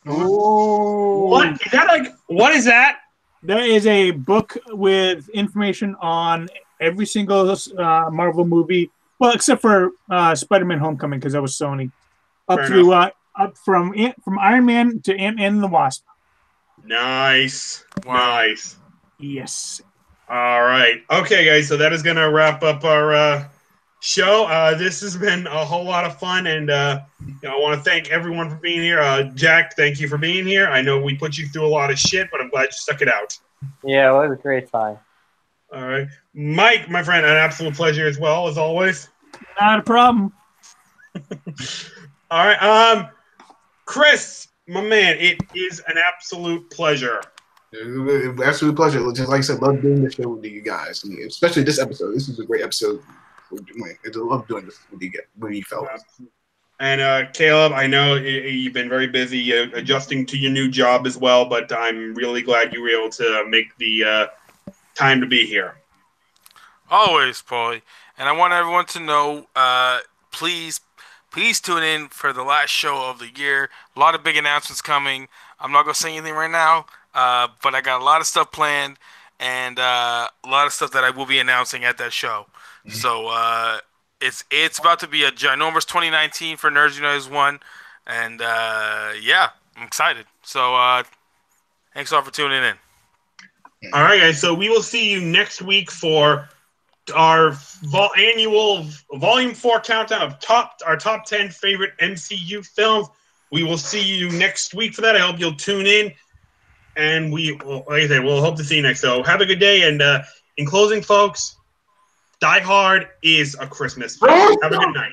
Ooh. What is that? There is a book with information on every single Marvel movie, well, except for Spider-Man: Homecoming, because that was Sony. Up from Iron Man to Ant-Man and the Wasp. Nice. Wow. Nice. Yes. All right. Okay, guys. So that is going to wrap up our show. This has been a whole lot of fun, and I want to thank everyone for being here. Jack, thank you for being here. I know we put you through a lot of shit, but I'm glad you stuck it out. Yeah, it was a great time. All right. Mike, my friend, an absolute pleasure as well, as always. Not a problem. All right. Chris, my man, it is an absolute pleasure. Absolute pleasure. Just like I said, love doing this show with you guys, especially this episode. This is a great episode. I love doing this with you fellas. And Caleb, I know you've been very busy adjusting to your new job as well, but I'm really glad you were able to make the time to be here. Always, Paulie. And I want everyone to know, please tune in for the last show of the year. A lot of big announcements coming. I'm not going to say anything right now, but I got a lot of stuff planned and a lot of stuff that I will be announcing at that show. So it's about to be a ginormous 2019 for Nerds United 1. And, yeah, I'm excited. So thanks all for tuning in. All right, guys. So we will see you next week for our annual Volume 4 countdown of our top 10 favorite MCU films. We will see you next week for that. I hope you'll tune in. And like I said, we'll hope to see you next. So have a good day. And in closing, folks, Die Hard is a Christmas film. Have a good night.